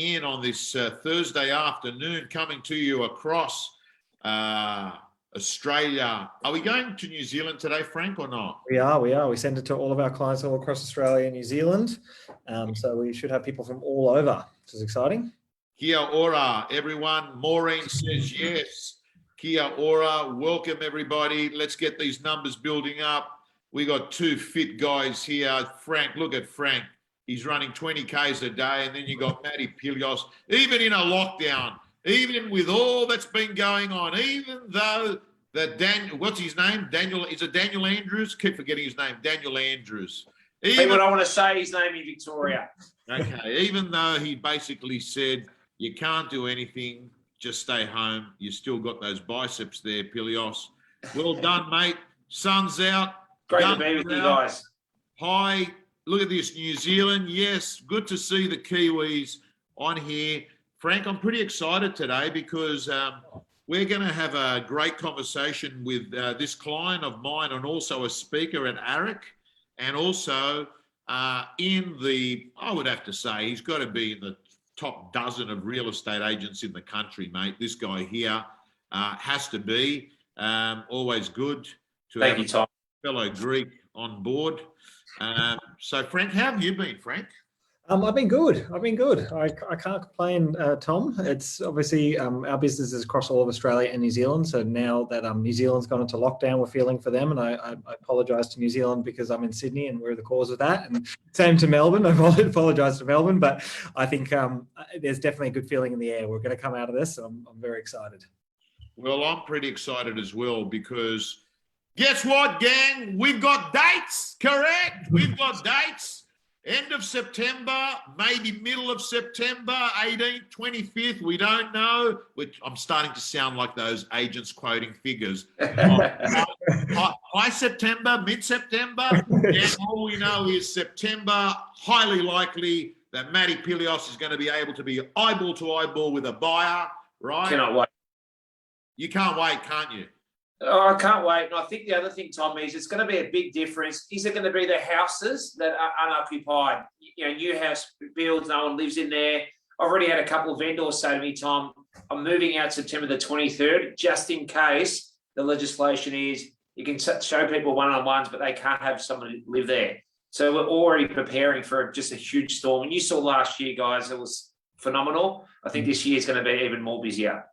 in on this Thursday afternoon, coming to you across Australia. Are we going to New Zealand today, Frank, or not? We are. We send it to all of our clients all across Australia and New Zealand. So we should have people from all over, which is exciting. Kia ora, everyone. Maureen says yes. Kia ora. Welcome, everybody. Let's get these numbers building up. We got two fit guys here. Frank, look at Frank. He's running 20 Ks a day. And then you got Matt Pillios. Even in a lockdown, even with all that's been going on, even though that Daniel, what's his name? Daniel, is it Daniel Andrews? Keep forgetting his name. Daniel Andrews. People don't want to say his name in Victoria. Okay. Even though he basically said, you can't do anything, just stay home. You still got those biceps there, Pillios. Well done, mate. Sun's out. Great to be with you guys. Hi. Look at this, New Zealand. Yes, good to see the Kiwis on here. Frank, I'm pretty excited today because we're going to have a great conversation with this client of mine and also a speaker at ARERA, and also in the, I would have to say, he's got to be in the top dozen of real estate agents in the country, mate. This guy here has to be. Always good to Thank you, Tom. Fellow Greek on board. So Frank, how have you been, Frank? I've been good. I can't complain, Tom. It's obviously our business is across all of Australia and New Zealand. So now that New Zealand's gone into lockdown, we're feeling for them. And I apologise to New Zealand because I'm in Sydney and we're the cause of that. And same to Melbourne. I apologise to Melbourne, but I think there's definitely a good feeling in the air. We're going to come out of this. I'm very excited. Well, I'm pretty excited as well because guess what, gang? We've got dates, correct? We've got dates. End of September, maybe middle of September, 18th, 25th, we don't know. Which I'm starting to sound like those agents quoting figures. High September, mid-September, and all we know is September, highly likely that Matt Pillios is going to be able to be eyeball to eyeball with a buyer, right? Cannot wait. You can't wait, can't you? Oh, I can't wait. And I think the other thing, Tom, is it's going to be a big difference. Is it going to be the houses that are unoccupied? You know, new house builds, no one lives in there. I've already had a couple of vendors say to me, Tom, I'm moving out September the 23rd, just in case the legislation is you can show people one-on-ones, but they can't have someone live there. So we're already preparing for just a huge storm. And you saw last year, guys, it was phenomenal. I think this year is going to be even more busier.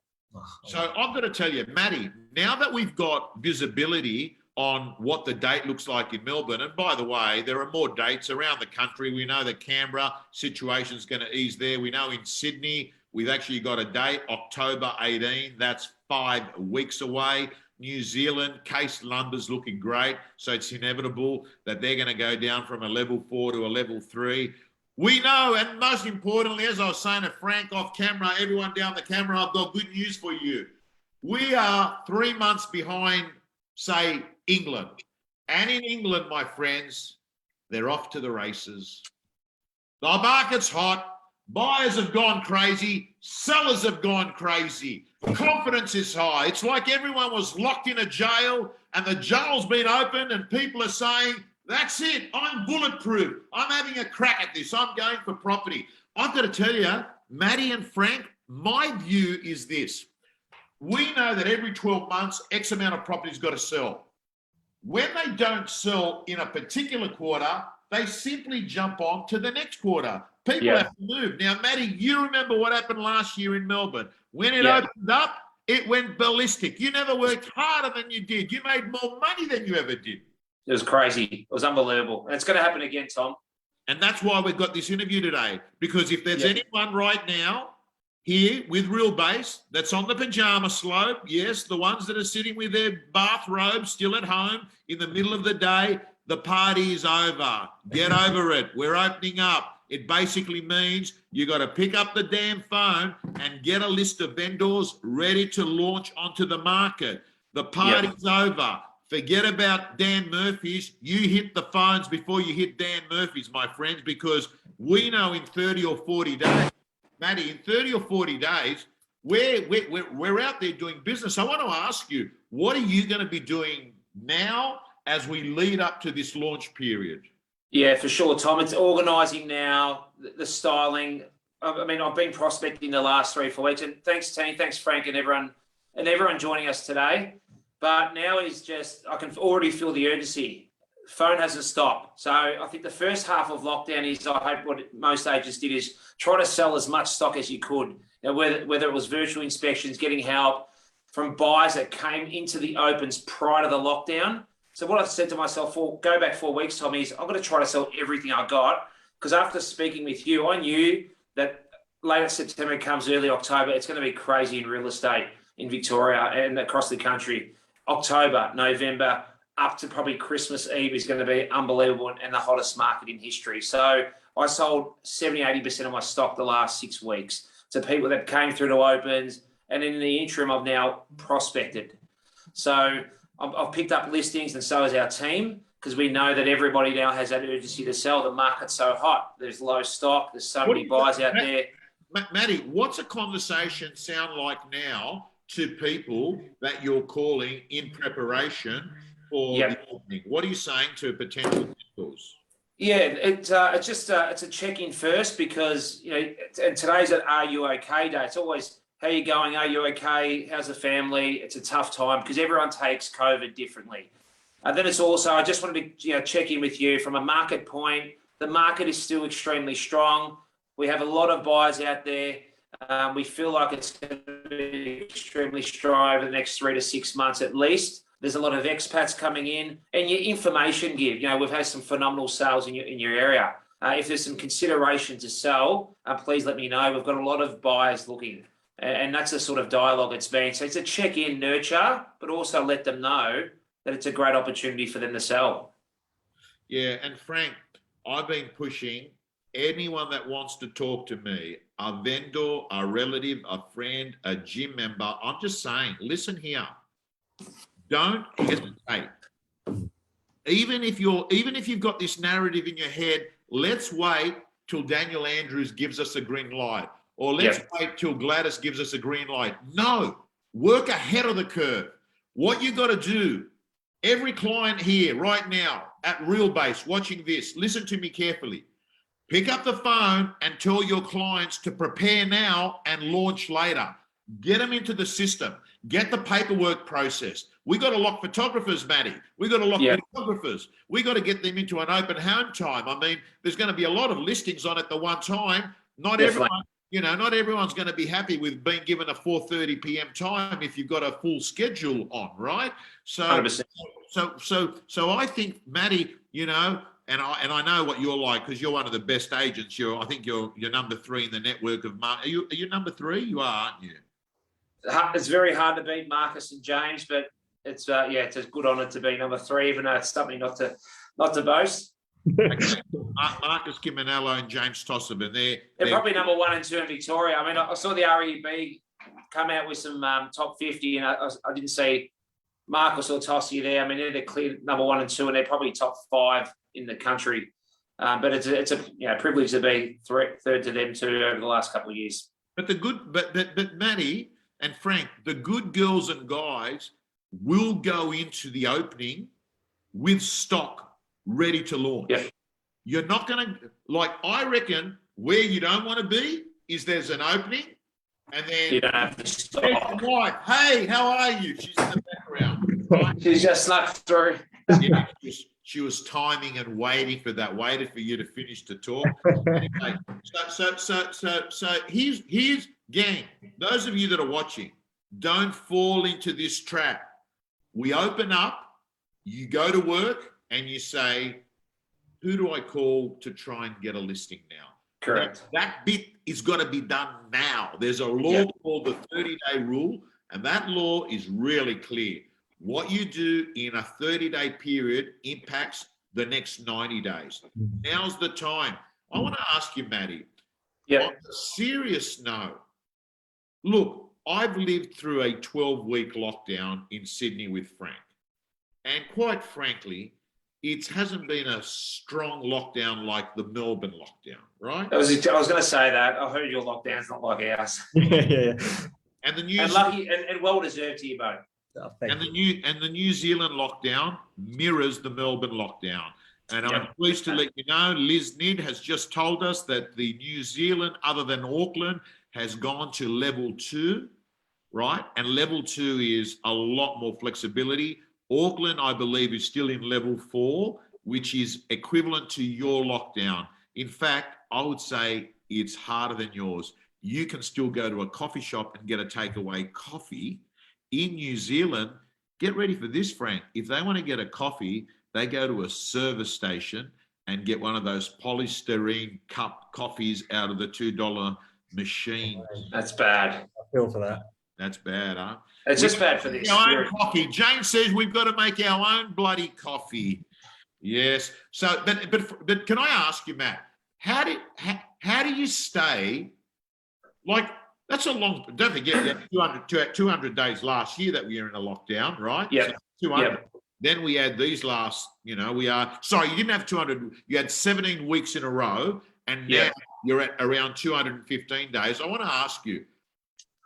So I'm going to tell you, Matty, now that we've got visibility on what the date looks like in Melbourne, and by the way, there are more dates around the country. We know the Canberra situation is going to ease there. We know in Sydney, we've actually got a date, October 18. That's 5 weeks away. New Zealand, case numbers looking great. So it's inevitable that they're going to go down from a level 4 to a level 3. We know, and most importantly, as I was saying to Frank off camera, everyone down the camera, I've got good news for you. We are 3 months behind, say, England. And in England, my friends, they're off to the races. The market's hot. Buyers have gone crazy. Sellers have gone crazy. Confidence is high. It's like everyone was locked in a jail and the jail's been opened and people are saying, that's it. I'm bulletproof. I'm having a crack at this. I'm going for property. I've got to tell you, Matty and Frank, my view is this. We know that every 12 months, X amount of property's got to sell. When they don't sell in a particular quarter, they simply jump on to the next quarter. People have to move. Now, Matty, you remember what happened last year in Melbourne. When it opened up, it went ballistic. You never worked harder than you did. You made more money than you ever did. It was crazy. It was unbelievable. And it's going to happen again, Tom. And that's why we've got this interview today. Because if there's anyone right now here with Real Base that's on the pyjama slope, yes, the ones that are sitting with their bathrobes still at home in the middle of the day, the party is over. Get over it. We're opening up. It basically means you got to pick up the damn phone and get a list of vendors ready to launch onto the market. The party's over. Forget about Dan Murphy's. You hit the phones before you hit Dan Murphy's, my friends, because we know in 30 or 40 days, Matty, in 30 or 40 days, we're out there doing business. I want to ask you, what are you going to be doing now as we lead up to this launch period? Yeah, for sure, Tom. It's organising now, the styling, I mean, I've been prospecting the last 3-4 weeks, and thanks team, thanks Frank and everyone joining us today. But now is just, I can already feel the urgency. Phone hasn't stopped. So I think the first half of lockdown is, I hope what most agents did is try to sell as much stock as you could. Now, whether it was virtual inspections, getting help from buyers that came into the opens prior to the lockdown. So what I said to myself, go back 4 weeks, Tommy, is I'm going to try to sell everything I got. Because after speaking with you, I knew that late September comes early October, it's going to be crazy in real estate in Victoria and across the country. October, November, up to probably Christmas Eve is going to be unbelievable and the hottest market in history. So I sold 70-80% of my stock the last 6 weeks to people that came through to opens, and in the interim I've now prospected. So I've picked up listings, and so has our team, because we know that everybody now has that urgency to sell. The market's so hot. There's low stock. There's so many buyers out there. Matty, what's a conversation sound like now to people that you're calling in preparation for the opening? What are you saying to potential vendors? Yeah, it's a check-in first, because, you know, and today's an Are You Okay day. It's always, how you going? Are you okay? How's the family? It's a tough time because everyone takes COVID differently. And then it's also, I just wanted to check in with you from a market point. The market is still extremely strong. We have a lot of buyers out there. We feel like it's going to be extremely strong over the next 3 to 6 months at least. There's a lot of expats coming in, and your information give. You know, we've had some phenomenal sales in your area. If there's some consideration to sell, please let me know. We've got a lot of buyers looking, and that's the sort of dialogue it's been. So it's a check-in, nurture, but also let them know that it's a great opportunity for them to sell. Yeah, and Frank, I've been pushing anyone that wants to talk to me, a vendor, a relative, a friend, a gym member. I'm just saying, listen here. Don't hesitate. Even if you've got this narrative in your head, let's wait till Daniel Andrews gives us a green light, or let's wait till Gladys gives us a green light. No, work ahead of the curve. What you got to do, every client here right now at Realbase watching this, listen to me carefully. Pick up the phone and tell your clients to prepare now and launch later. Get them into the system. Get the paperwork processed. We got to lock photographers, Matty. We got to lock videographers. We got to get them into an open home time. I mean, there's going to be a lot of listings on at the one time. Not everyone's going to be happy with being given a 4:30 p.m. time if you've got a full schedule on, right? So 100%. So I think, Matty, you know, and I know what you're like, because you're one of the best agents. I think you're number 3 in the network of. Are you number 3? You are, aren't you? It's very hard to beat Marcus and James, but it's it's a good honour to be number 3, even though it's something not to boast. Okay. Marcus Kiminello and James Tossman, they're probably number 1 and 2 in Victoria. I mean, I saw the REB come out with some top 50, and I didn't see Marcus or Tossie there. I mean, they're the clear number 1 and 2, and they're probably top 5 in the country. But it's a privilege to be third to them too over the last couple of years. But Matty and Frank, the good girls and guys will go into the opening with stock ready to launch. Yep. You're not going to, I reckon where you don't want to be is there's an opening, and then you don't have to stop. Wife, hey, how are you? She's in the background. Right? She's just snuck through. Yeah, she was timing and waiting for that, waited for you to finish to talk. Anyway, so here's gang. Those of you that are watching, don't fall into this trap. We open up, you go to work, and you say, who do I call to try and get a listing now? Correct. That bit is got to be done now. There's a law called the 30-day rule, and that law is really clear. What you do in a 30-day period impacts the next 90 days. Now's the time. I want to ask you, Matty, on a serious note, look, I've lived through a 12-week lockdown in Sydney with Frank. And quite frankly, it hasn't been a strong lockdown like the Melbourne lockdown, right? I was going to say that. I heard your lockdown's not like ours. Yeah. And the New lucky and well deserved to you both. And the New Zealand lockdown mirrors the Melbourne lockdown. And I'm pleased to let you know, Liz Nid has just told us that the New Zealand, other than Auckland, has gone to level 2, right? And level 2 is a lot more flexibility. Auckland, I believe, is still in level 4, which is equivalent to your lockdown. In fact, I would say it's harder than yours. You can still go to a coffee shop and get a takeaway coffee. In New Zealand, get ready for this, Frank. If they want to get a coffee, they go to a service station and get one of those polystyrene cup coffees out of the $2 machine. That's bad. I feel for that. That's bad, huh? It's just bad for the Our own experience. coffee. Jane says we've got to make our own bloody coffee. Yes. So, but can I ask you, Matt? How do you stay? Like, that's a long. Don't forget, you had 200 days last year that we were in a lockdown, right? Yeah. So 200. Then we had these last. You didn't have 200. You had 17 weeks in a row, and now you're at around 215 days. I want to ask you,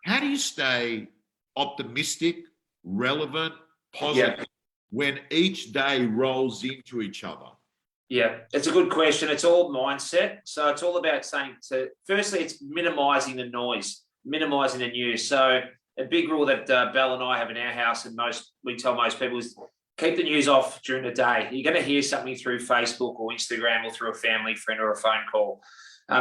how do you stay optimistic, relevant, positive when each day rolls into each other? Yeah, it's a good question. It's all mindset. So it's all about saying firstly, it's minimizing the noise, minimizing the news. So a big rule that Belle and I have in our house, and we tell most people, is keep the news off during the day. You're going to hear something through Facebook or Instagram or through a family friend or a phone call.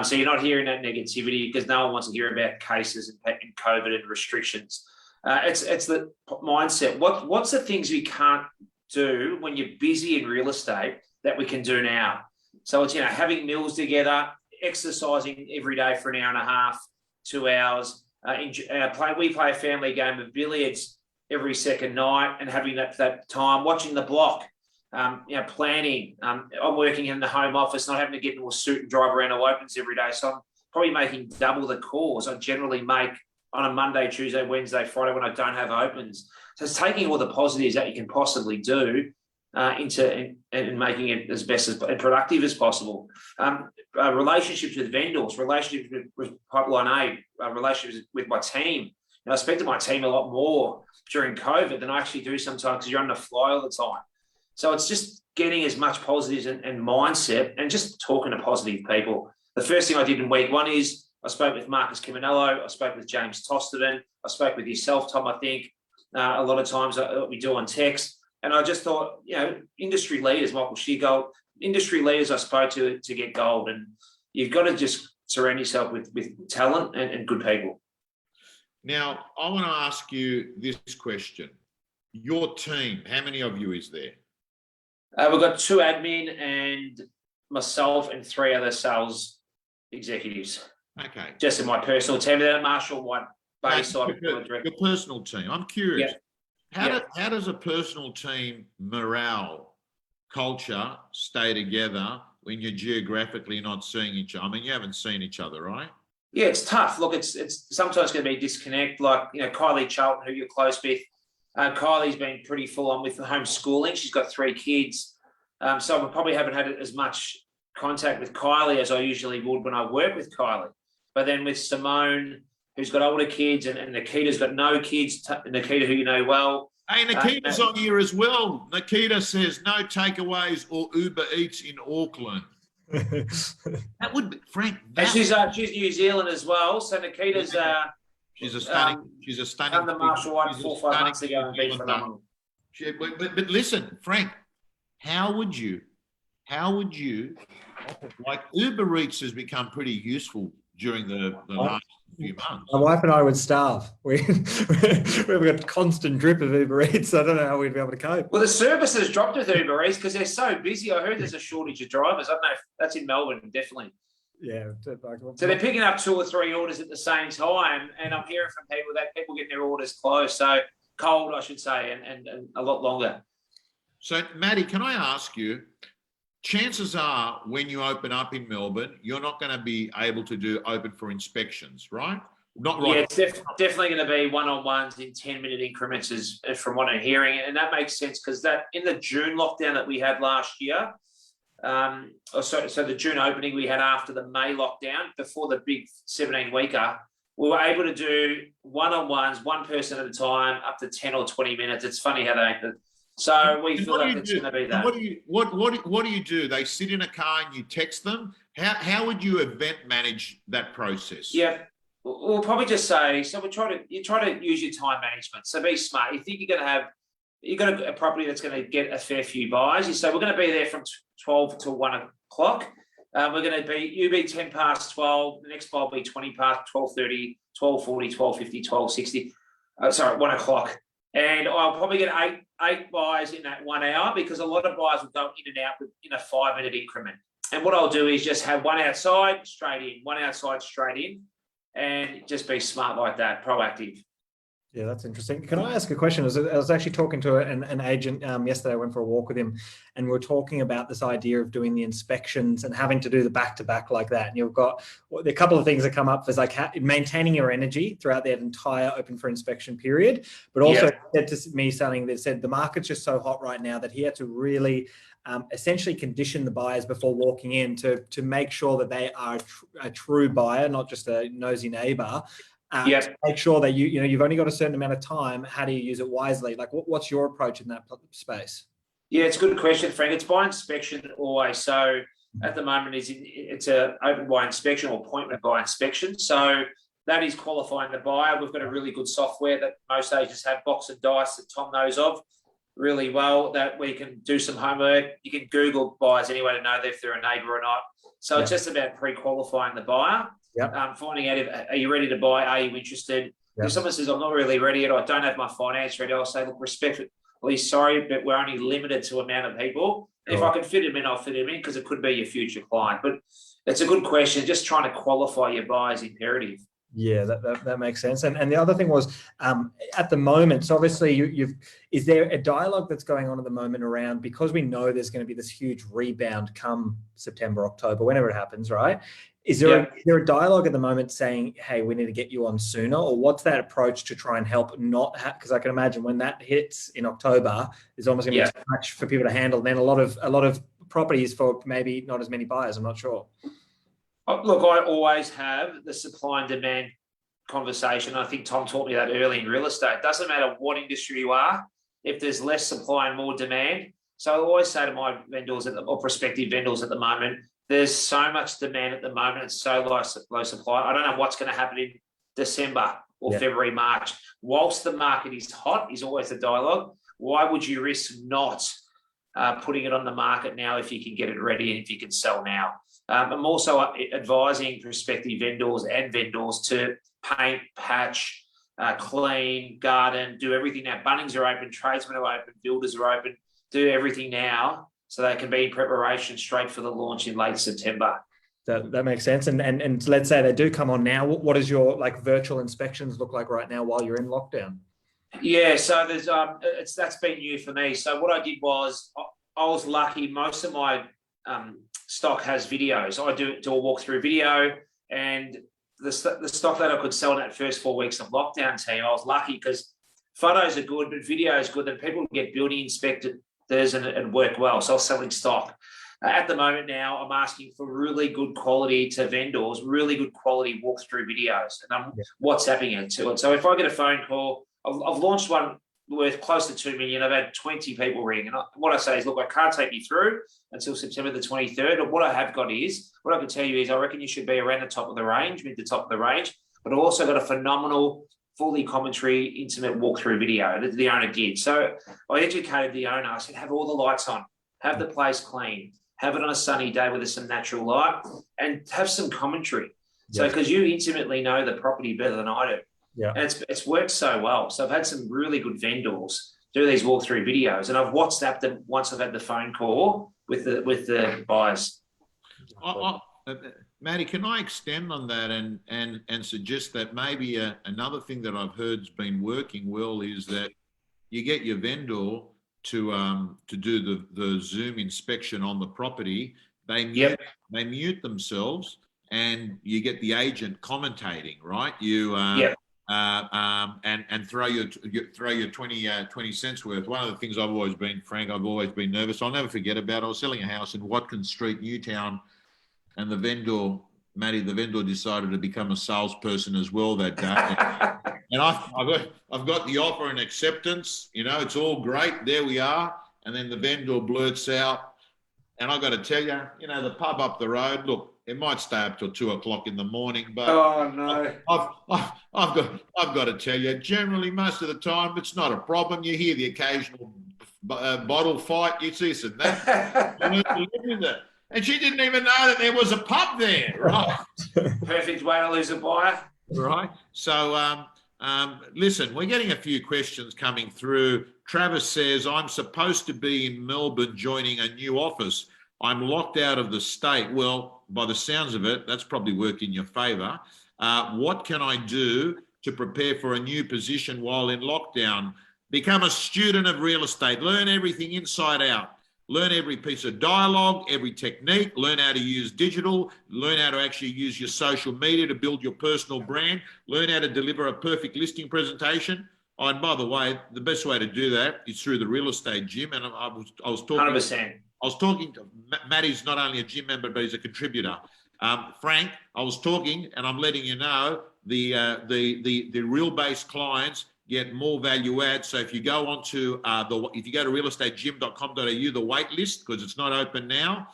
So you're not hearing that negativity because no one wants to hear about cases and COVID and restrictions. It's the mindset. What's the things we can't do when you're busy in real estate that we can do now? So it's, having meals together, exercising every day for an hour and a half, 2 hours. We play a family game of billiards every second night and having that time, watching the block, planning. I'm working in the home office, not having to get into a suit and drive around to opens every day. So I'm probably making double the calls I generally make on a Monday, Tuesday, Wednesday, Friday when I don't have opens. So it's taking all the positives that you can possibly do and making it as best as productive as possible. Relationships with vendors, relationships with Pipeline A, relationships with my team. I speak to my team a lot more during COVID than I actually do sometimes because you're on the fly all the time. So it's just getting as much positives and mindset and just talking to positive people. The first thing I did in week 1 is I spoke with Marcus Ciminello, I spoke with James Tosterton, I spoke with yourself, Tom, I think, a lot of times we do on text. And I just thought, industry leaders, Michael Sheargold, industry leaders I spoke to get gold. And you've got to just surround yourself with talent and good people. Now, I want to ask you this question. Your team, how many of you is there? We've got 2 admin and myself and 3 other sales executives. Okay. Just in my personal team. Then Marshall White, Bayside. Your personal team. I'm curious. Yeah. How does a personal team morale, culture stay together when you're geographically not seeing each other? I mean, you haven't seen each other, right? Yeah, it's tough. Look, it's sometimes going to be disconnect. Like, Kylie Charlton, who you're close with. Kylie's been pretty full on with the homeschooling. She's got 3 kids. So we probably haven't had as much contact with Kylie as I usually would when I work with Kylie. But then with Simone, who's got older kids, and Nikita's got no kids. Nikita, who you know well. Hey, Nikita's on here as well. Nikita says no takeaways or Uber Eats in Auckland. That would be, Frank. She's New Zealand as well. So Nikita's she's a stunning. Done the Marshall White 4 or 5 months ago and been phenomenal. But listen, Frank, how would you, like Uber Eats has become pretty useful during the last few months. My wife and I would starve. We've got constant drip of Uber Eats. I don't know how we'd be able to cope. Well, the service has dropped with Uber Eats because they're so busy. I heard there's a shortage of drivers. I don't know if that's in Melbourne, definitely. Yeah. So they're picking up 2 or 3 orders at the same time, and I'm hearing from people that people getting their orders closed, so cold, I should say, and a lot longer. So, Matty, can I ask you, chances are when you open up in Melbourne, you're not going to be able to do open for inspections, right? Not right. Yeah, it's definitely going to be one-on-ones in 10-minute increments is from what I'm hearing. And that makes sense because that in the June lockdown that we had last year, so the June opening we had after the May lockdown, before the big 17-weeker, we were able to do one-on-ones, one person at a time, up to 10 or 20 minutes. It's funny how they make the So we And feel like it's going to be that. What do you do? They sit in a car and you text them. How would you event manage that process? Yeah, we'll probably just say, so you try to use your time management. So be smart. You think you've got a property that's going to get a fair few buyers. You say we're going to be there from 12 to 1 o'clock. We're going to be 10 past 12. The next buy will be 20 past 12:30, 12:40, 12:50, 12:60. Sorry, 1 o'clock. And I'll probably get eight buyers in that 1 hour, because a lot of buyers will go in and out in a 5-minute increment. And what I'll do is just have one outside, straight in, one outside, straight in, and just be smart like that, proactive. Yeah, that's interesting. Can I ask a question? I was actually talking to an agent yesterday. I went for a walk with him, and we were talking about this idea of doing the inspections and having to do the back-to-back like that. And you've got a couple of things that come up, is like maintaining your energy throughout that entire open for inspection period. But also said to me something that said the market's just so hot right now that he had to really essentially condition the buyers before walking in to make sure that they are a true buyer, not just a nosy neighbour. To make sure that you've only got a certain amount of time. How do you use it wisely? Like, what's your approach in that space? Yeah, it's a good question, Frank. It's by inspection always. So at the moment, it's a open by inspection or appointment by inspection. So that is qualifying the buyer. We've got a really good software that most agents have, box and dice, that Tom knows of really well, that we can do some homework. You can Google buyers anyway to know if they're a neighbour or not. So it's just about pre-qualifying the buyer. Finding out are you ready to buy? Are you interested? If someone says I'm not really ready yet, I don't have my finance ready, I'll say, look, respectfully, sorry, but we're only limited to amount of people. If I can fit them in, I'll fit them in, because it could be your future client. But it's a good question. Just trying to qualify your buyer's imperative. Yeah, that makes sense. And the other thing was, at the moment, so obviously is there a dialogue that's going on at the moment around, because we know there's going to be this huge rebound come September, October, whenever it happens, right? Is there a dialogue at the moment saying, hey, we need to get you on sooner? Or what's that approach to try and help not have, because I can imagine when that hits in October, there's almost going to be too much for people to handle. And then a lot of properties for maybe not as many buyers, I'm not sure. Look, I always have the supply and demand conversation. I think Tom taught me that early in real estate. It doesn't matter what industry you are, if there's less supply and more demand. So I always say to my vendors or prospective vendors at the moment, there's so much demand at the moment. It's so low supply. I don't know what's going to happen in December or February, March. Whilst the market is hot, is always the dialogue. Why would you risk not putting it on the market now if you can get it ready and if you can sell now? I'm also advising prospective vendors and vendors to paint, patch, clean, garden, do everything now. Bunnings are open, tradesmen are open, builders are open. Do everything now so they can be in preparation straight for the launch in late September. That makes sense. And let's say they do come on now. What does your virtual inspections look like right now while you're in lockdown? Yeah, so there's that's been new for me. So what I did was I was lucky. Most of my stock has videos. I do a walkthrough video, and the stock that I could sell in that first 4 weeks of lockdown, team, I was lucky because photos are good, but video is good. Then people can get building inspected and work well. So I was selling stock. At the moment now, I'm asking for really good quality to vendors, really good quality walkthrough videos, and I'm WhatsApping it to it. So if I get a phone call, I've launched one worth close to 2 million. I've had 20 people ring. And what I say is, look, I can't take you through until September the 23rd. But what I have got is, what I can tell you is I reckon you should be around the top of the range, mid to top of the range. But I've also got a phenomenal, fully commentary, intimate walkthrough video that the owner did. So I educated the owner. I said, have all the lights on, have the place clean, have it on a sunny day with some natural light, and have some commentary. So because you intimately know the property better than I do. Yeah, and it's worked so well. So I've had some really good vendors do these walkthrough videos, and I've WhatsApped them once I've had the phone call with the buyers. Matty, can I extend on that and suggest that maybe another thing that I've heard has been working well is that you get your vendor to do the Zoom inspection on the property. They mute themselves, and you get the agent commentating, right? You and throw your 20 cents worth. One of the things I've always been, Frank, I've always been nervous. I'll never forget about it. I was selling a house in Watkins Street, Newtown, and the vendor, Matty, decided to become a salesperson as well that day. And I've got the offer and acceptance. You know, it's all great. There we are. And then the vendor blurts out, and I got to tell you, you know, the pub up the road. Look, it might stay up till 2 o'clock in the morning, but Oh no! I've got to tell you, generally most of the time it's not a problem. You hear the occasional bottle fight, you see some that. You learn to live with it. And she didn't even know that there was a pub there, right? Perfect way to lose a buyer. Right. So, listen, we're getting a few questions coming through. Travis says, I'm supposed to be in Melbourne joining a new office. I'm locked out of the state. Well, by the sounds of it, that's probably worked in your favour. What can I do to prepare for a new position while in lockdown? Become a student of real estate. Learn everything inside out. Learn every piece of dialogue, every technique, learn how to use digital, learn how to actually use your social media to build your personal brand, learn how to deliver a perfect listing presentation. Oh, and by the way, the best way to do that is through the real estate gym. And I was talking 100%. I was talking to Matty's not only a gym member, but he's a contributor. Frank, I was talking, and I'm letting you know the real-based clients get more value add. So if you go onto if you go to realestategym.com.au, the wait list, because it's not open now.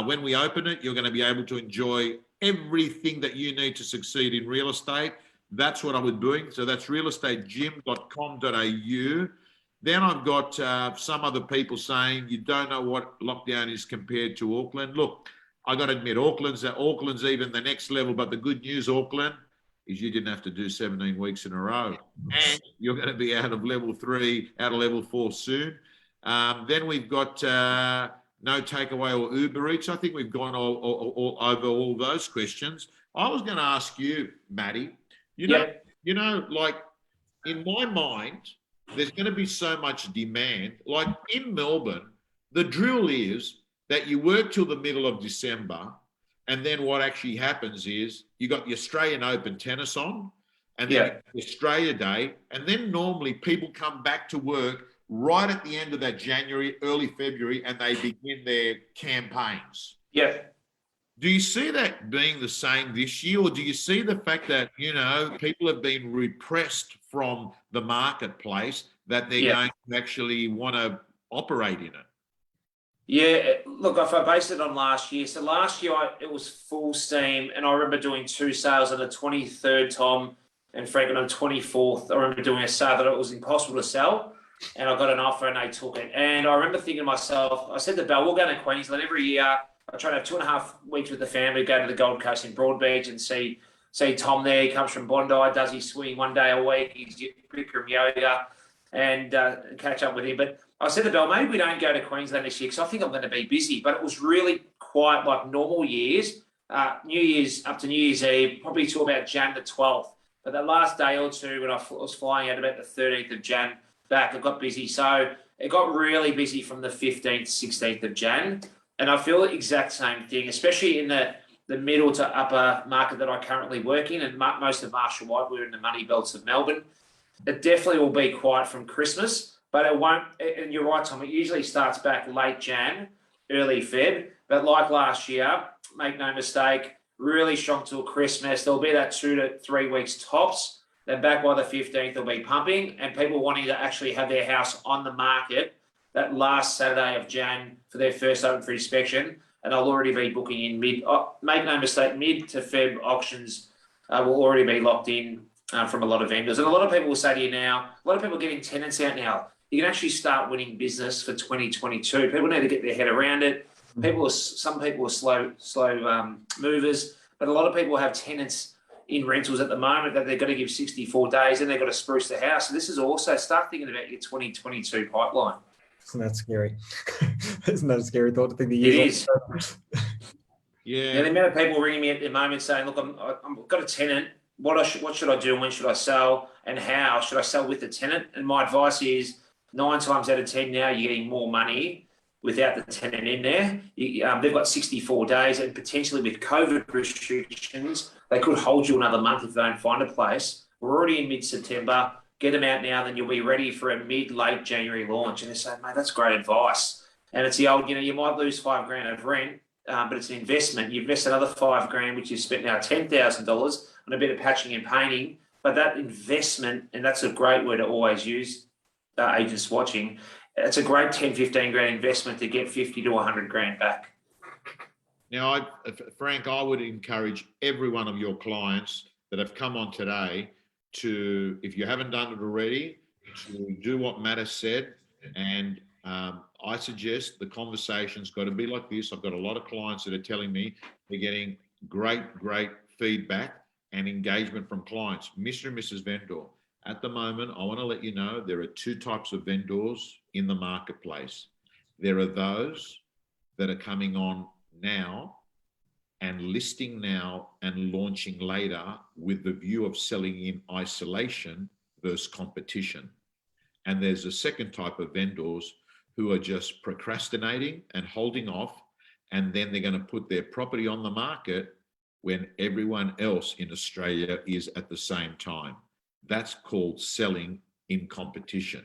When we open it, you're going to be able to enjoy everything that you need to succeed in real estate. That's what I was doing. So that's realestategym.com.au. Then I've got some other people saying you don't know what lockdown is compared to Auckland. Look, I got to admit, Auckland's even the next level. But the good news, Auckland, is you didn't have to do 17 weeks in a row. And you're going to be out of level 3, out of level 4 soon. Then we've got no takeaway or Uber Eats. I think we've gone all over all those questions. I was going to ask you, Matty, you know, like in my mind, there's going to be so much demand. Like in Melbourne, the drill is that you work till the middle of December. And then what actually happens is you got the Australian Open tennis on, and then Australia Day, and then normally people come back to work right at the end of that January, early February, and they begin their campaigns. Yeah. Do you see that being the same this year, or do you see the fact that, you know, people have been repressed from the marketplace that they're going to actually want to operate in it? Yeah, look, if I based it on last year, so last year it was full steam, and I remember doing 2 sales on the 23rd, Tom and Frank, on the 24th. I remember doing a sale that it was impossible to sell, and I got an offer and they took it. And I remember thinking to myself, I said to Belle, we'll go to Queensland every year. I try to have 2.5 weeks with the family, go to the Gold Coast in Broadbeach and see Tom there. He comes from Bondi, does his swimming 1 day a week, he's Bikram yoga, and catch up with him. But I said to Belle, maybe we don't go to Queensland this year because I think I'm going to be busy. But it was really quite like normal years, New Year's up to New Year's Eve, probably to about Jan the 12th. But the last day or two when I was flying out about the 13th of Jan back, it got busy. So it got really busy from the 15th, 16th of Jan. And I feel the exact same thing, especially in the middle to upper market that I currently work in, and most of Marshall White, we're in the money belts of Melbourne. It definitely will be quiet from Christmas, but it won't, and you're right, Tom, it usually starts back late Jan, early Feb, but like last year, make no mistake, really strong till Christmas. There'll be that 2 to 3 weeks tops. Then back by the 15th, they'll be pumping, and people wanting to actually have their house on the market that last Saturday of Jan for their first open for inspection, and I'll already be booking in make no mistake, mid to Feb auctions will already be locked in from a lot of vendors. And a lot of people will say to you now, a lot of people are getting tenants out now. You can actually start winning business for 2022. People need to get their head around it. Some people are slow movers, but a lot of people have tenants in rentals at the moment that they've got to give 64 days, and they've got to spruce the house. So this is also, start thinking about your 2022 pipeline. Isn't that scary? Isn't that a scary thought to think the year? It is. Yeah. The amount of people ringing me at the moment saying, look, I've got a tenant. What should I do, and when should I sell, and how should I sell with the tenant? And my advice is 9 times out of 10 now you're getting more money without the tenant in there. They've got 64 days, and potentially with COVID restrictions, they could hold you another month if they don't find a place. We're already in mid-September. Get them out now, then you'll be ready for a mid-late January launch. And they say, mate, that's great advice. And it's the old, you might lose $5,000 of rent, but it's an investment. You've invested another $5,000, which you've spent now $10,000 on a bit of patching and painting. But that investment, and that's a great word to always use, agents watching, it's a great 10, 15 grand investment to get 50 to 100 grand back. Now, Frank, I would encourage every one of your clients that have come on today to, if you haven't done it already, to do what Matt has said. And I suggest the conversation's got to be like this. I've got a lot of clients that are telling me they're getting great feedback and engagement from clients. Mr. and Mrs. Vendor, at the moment, I want to let you know there are two types of vendors in the marketplace. There are those that are coming on now and listing now and launching later with the view of selling in isolation versus competition. And there's a second type of vendors who are just procrastinating and holding off, and then they're going to put their property on the market when everyone else in Australia is at the same time. That's called selling in competition.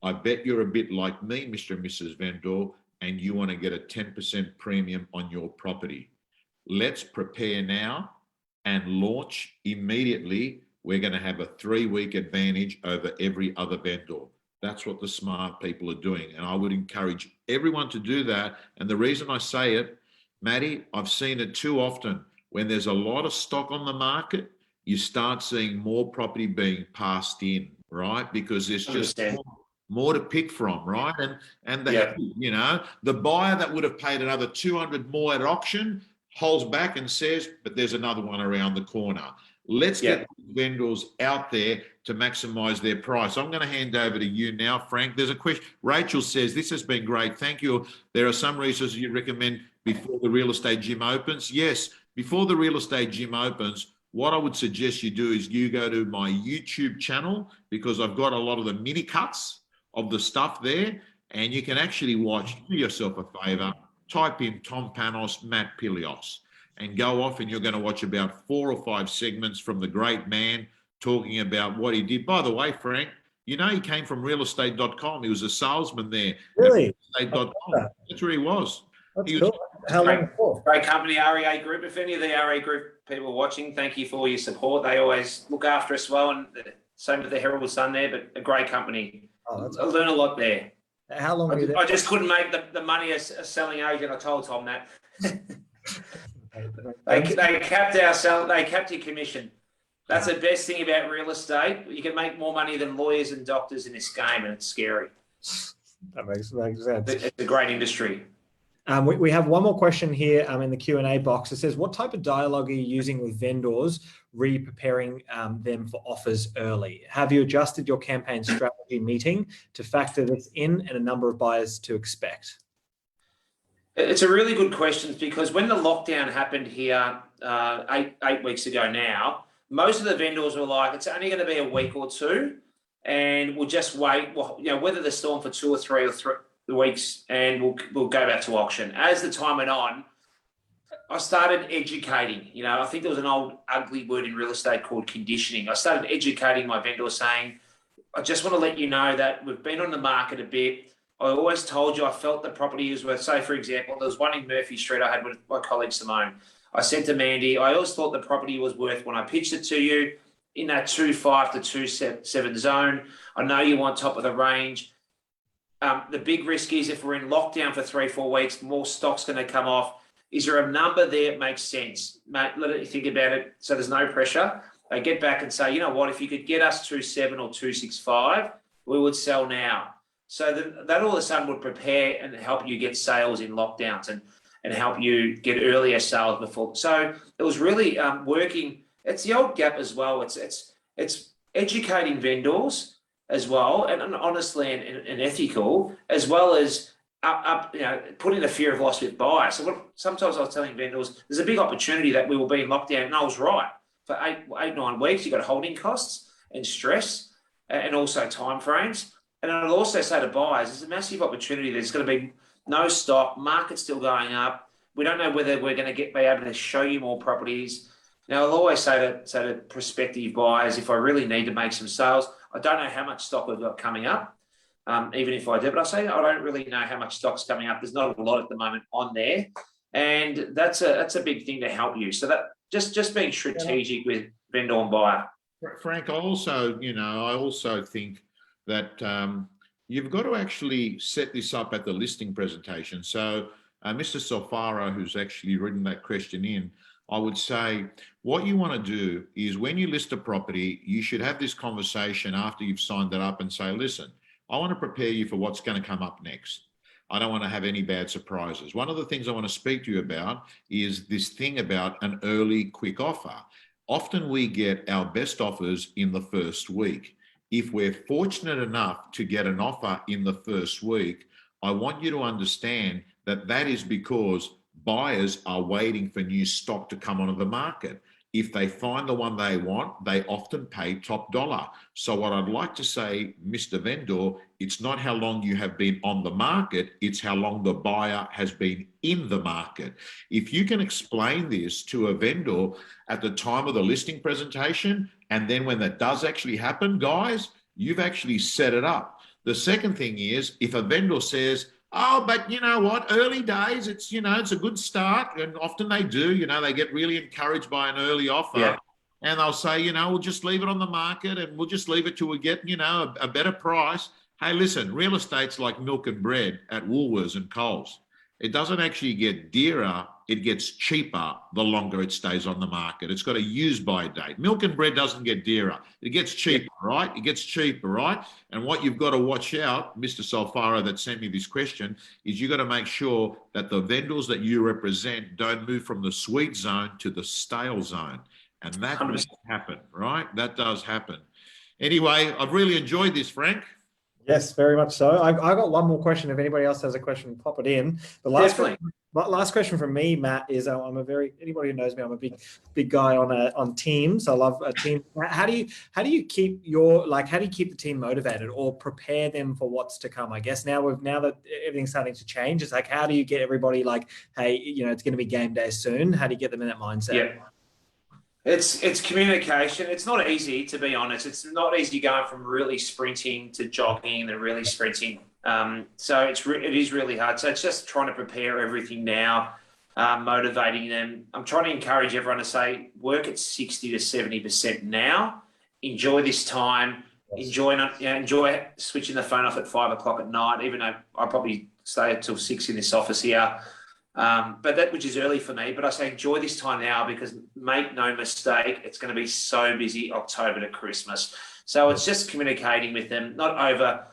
I bet you're a bit like me, Mr. and Mrs. Vendor, and you want to get a 10% premium on your property. Let's prepare now and launch immediately. We're going to have a 3-week advantage over every other vendor. That's what the smart people are doing. And I would encourage everyone to do that. And the reason I say it, Matty, I've seen it too often. When there's a lot of stock on the market, you start seeing more property being passed in, right? Because there's just more to pick from, right? And you know, the buyer that would have paid another 200 more at auction holds back and says, but there's another one around the corner. Let's get vendors out there to maximize their price. I'm going to hand over to you now, Frank. There's a question. Rachel says, this has been great. Thank you. There are some resources you recommend before the real estate gym opens. Yes, before the real estate gym opens, what I would suggest you do is you go to my YouTube channel, because I've got a lot of the mini cuts of the stuff there, and you can actually watch. Do yourself a favor, type in Tom Panos, Matt Pillios, and go off, and you're going to watch about 4 or 5 segments from the great man talking about what he did. By the way, Frank, you know, he came from realestate.com. He was a salesman there. Really? Realestate.com. That's where he was. That's cool. How long before? Great company, REA Group. If any of the REA Group people are watching, thank you for all your support. They always look after us well, and same with the Herald Sun there, but a great company. Oh, that's I learned a lot there. How long were you there? I just couldn't make the money as a selling agent. I told Tom that. They capped they capped your commission. That's the best thing about real estate. You can make more money than lawyers and doctors in this game, and it's scary. That makes sense. It's a great industry. We have one more question here in the Q&A box. It says, what type of dialogue are you using with vendors, re-preparing them for offers early? Have you adjusted your campaign strategy meeting to factor this in and a number of buyers to expect? It's a really good question, because when the lockdown happened here 8 weeks ago now, most of the vendors were like, it's only going to be a week or two, and we'll just wait. Well, you know, weather the storm for 2 or 3 weeks, and we'll go back to auction. As the time went on, I started educating. You know, I think there was an old ugly word in real estate called conditioning. I started educating my vendors, saying, I just want to let you know that we've been on the market a bit. I always told you I felt the property was worth, say, for example, there was one in Murphy Street I had with my colleague Simone. I said to Mandy, I always thought the property was worth, when I pitched it to you, in that 2.5 to 2.7 zone. I know you want top of the range. The big risk is if we're in lockdown for 3-4 weeks, more stock's going to come off. Is there a number there that makes sense? Mate, let it think about it, so there's no pressure. They get back and say, you know what, if you could get us 2.7 or 2.65, we would sell now. So that all of a sudden would prepare and help you get sales in lockdowns and help you get earlier sales before. So it was really working. It's the old gap as well. It's educating vendors as well, and honestly and ethical, as well as putting the fear of loss with buyers. So sometimes I was telling vendors, there's a big opportunity that we will be in lockdown, and I was right. For 8-9 weeks, you've got holding costs and stress, and also time frames. And I'd also say to buyers, there's a massive opportunity. There's going to be no stock, market's still going up. We don't know whether we're going to be able to show you more properties. Now, I'll always say to prospective buyers, if I really need to make some sales, I don't know how much stock we've got coming up, even if I do, but I say I don't really know how much stock's coming up. There's not a lot at the moment on there, and that's a big thing to help you. So that just being strategic with vendor and buyer. Frank, I also think that you've got to actually set this up at the listing presentation. So Mr. Sofaro, who's actually written that question in, I would say what you want to do is when you list a property, you should have this conversation after you've signed it up and say, listen, I want to prepare you for what's going to come up next. I don't want to have any bad surprises. One of the things I want to speak to you about is this thing about an early quick offer. Often we get our best offers in the first week. If we're fortunate enough to get an offer in the first week, I want you to understand that that is because buyers are waiting for new stock to come onto the market. If they find the one they want, they often pay top dollar. So what I'd like to say, Mr. Vendor, it's not how long you have been on the market, it's how long the buyer has been in the market. If you can explain this to a vendor at the time of the listing presentation, and then when that does actually happen, guys, you've actually set it up. The second thing is, if a vendor says, oh, but you know what, early days, it's a good start. And often they do, they get really encouraged by an early offer. Yeah. And they'll say, we'll just leave it on the market and we'll just leave it till we get, a better price. Hey, listen, real estate's like milk and bread at Woolworths and Coles. It doesn't actually get dearer, it gets cheaper the longer it stays on the market. It's got a use-by date. Milk and bread doesn't get dearer. It gets cheaper, right? It gets cheaper, right? And what you've got to watch out, Mr. Solfaro that sent me this question, is you've got to make sure that the vendors that you represent don't move from the sweet zone to the stale zone. And that does happen, right? That does happen. Anyway, I've really enjoyed this, Frank. Yes, very much so. I got one more question. If anybody else has a question, pop it in. The last question from me, Matt, is anybody who knows me, I'm a big guy on teams. I love a team. How do you keep the team motivated or prepare them for what's to come? I guess now that everything's starting to change, it's like, how do you get everybody like, hey, it's going to be game day soon. How do you get them in that mindset? Yeah. It's communication. It's not easy, to be honest. It's not easy going from really sprinting to jogging and really sprinting. So it is really hard. So it's just trying to prepare everything now, motivating them. I'm trying to encourage everyone to say, work at 60 to 70% now. Enjoy this time. Enjoy switching the phone off at 5 o'clock at night, even though I probably stay until 6 in this office here. But that, which is early for me, but I say enjoy this time now, because make no mistake, it's going to be so busy October to Christmas. So it's just communicating with them, not over,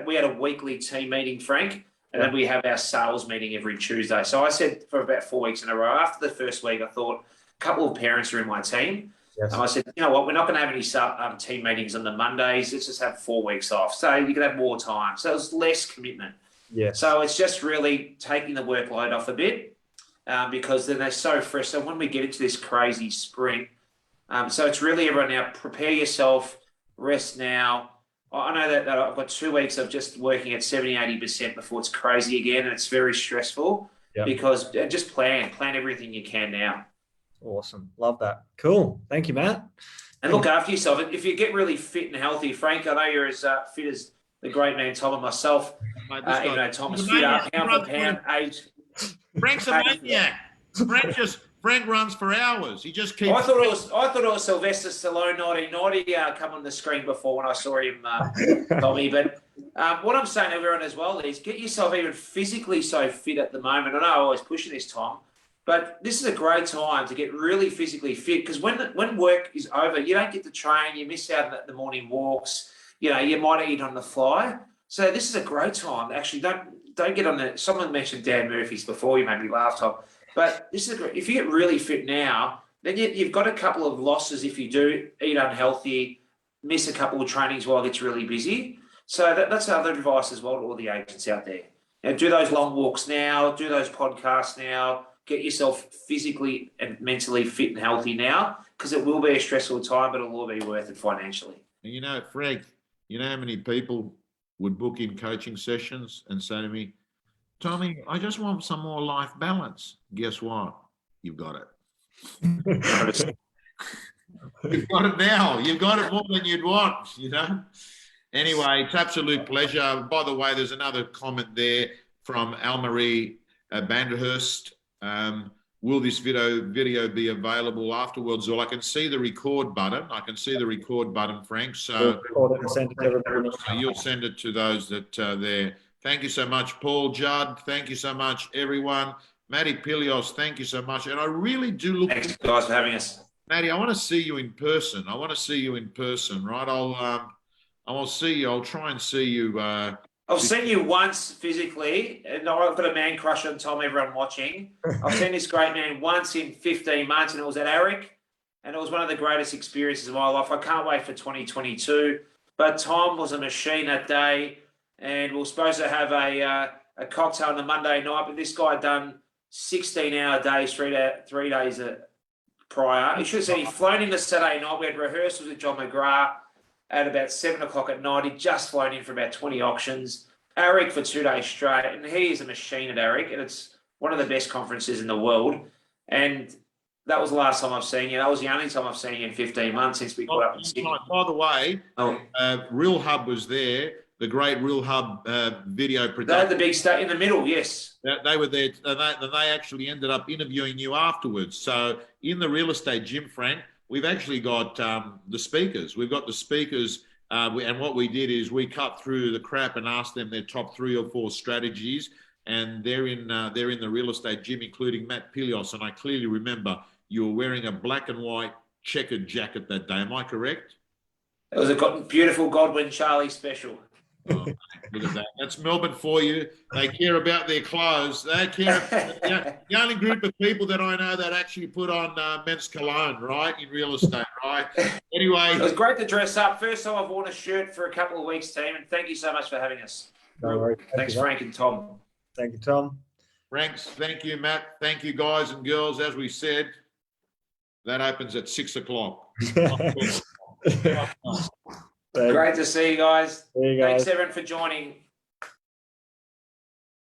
we had a weekly team meeting, Frank, and then we have our sales meeting every Tuesday. So I said for about 4 weeks in a row, after the first week, I thought a couple of parents are in my team. Yes. And I said, you know what, we're not going to have any team meetings on the Mondays. Let's just have 4 weeks off. So you can have more time. So it's less commitment. Yes. So it's just really taking the workload off a bit, because then they're so fresh. So when we get into this crazy sprint, so it's really everyone now, prepare yourself, rest now. I know that I've got 2 weeks of just working at 70, 80% before it's crazy again, and it's very stressful because just plan everything you can now. Awesome. Love that. Cool. Thank you, Matt. And look after yourself. If you get really fit and healthy, Frank, I know you're as fit as the great man Tom and myself. Even though Tom's fit up, pound for pound, age. Frank's a maniac. Frank runs for hours. He just keeps. I thought it was Sylvester Stallone 1990 come on the screen before when I saw him, Tommy. But what I'm saying to everyone as well is get yourself even physically so fit at the moment. I know I'm always pushing this, Tom, but this is a great time to get really physically fit, because when work is over, you don't get to train. You miss out on the morning walks. You might eat on the fly. So this is a great time. Actually, don't get on the. Someone mentioned Dan Murphy's before. You made me laugh, Tom. But this is if you get really fit now, then you've got a couple of losses if you do eat unhealthy, miss a couple of trainings while it gets really busy. So that's other advice as well to all the agents out there. Do those long walks now. Do those podcasts now. Get yourself physically and mentally fit and healthy now, because it will be a stressful time, but it will be worth it financially. Frank, you know how many people would book in coaching sessions and say to me, Tommy, I just want some more life balance. Guess what? You've got it. You've got it now. You've got it more than you'd want, Anyway, it's absolute pleasure. By the way, there's another comment there from Almarie Banderhurst. will this video be available afterwards? Well, I can see the record button. Frank. So We'll record it and send it to everybody. so you'll send it to those that are there. Thank you so much, Paul Judd. Thank you so much, everyone. Matty Pillios, thank you so much. And I really do look. Thanks, guys, for having us. Matty, I want to see you in person. Right? I'll see you. I'll try and see you. I've seen you once physically, and I've got a man crush on Tom, everyone watching. I've seen this great man once in 15 months, and it was at ARERA, and it was one of the greatest experiences of my life. I can't wait for 2022. But Tom was a machine that day, and we were supposed to have a cocktail on the Monday night, but this guy had done 16-hour days, 3 days prior. You should have seen he'd flown in the Saturday night. We had rehearsals with John McGrath at about 7 o'clock at night. He'd just flown in for about 20 auctions. ARERA for 2 days straight. And he is a machine at ARERA, and it's one of the best conferences in the world. And that was the last time I've seen you. That was the only time I've seen you in 15 months since we caught up in Sydney. By the way, Realhub was there. The great Realhub video production. They had the big state in the middle, yes. They were there, and they actually ended up interviewing you afterwards. So in the real estate gym, Frank, we've actually got the speakers. We've got the speakers, and what we did is we cut through the crap and asked them their top 3 or 4 strategies, and they're in the real estate gym, including Matt Pillios. And I clearly remember you were wearing a black and white checkered jacket that day. Am I correct? It was a beautiful Godwin Charlie special. Oh, look at that. That's Melbourne for you. They care about their clothes. They care. The only group of people that I know that actually put on men's cologne, right, in real estate, right? Anyway. It was great to dress up. First time I've worn a shirt for a couple of weeks, team, and thank you so much for having us. No worries. Thanks, Frank and Tom. Thank you, Tom. Franks, thank you, Matt. Thank you, guys and girls. As we said, that opens at 6 o'clock. Great to see you guys. See you guys. Thanks, everyone, for joining.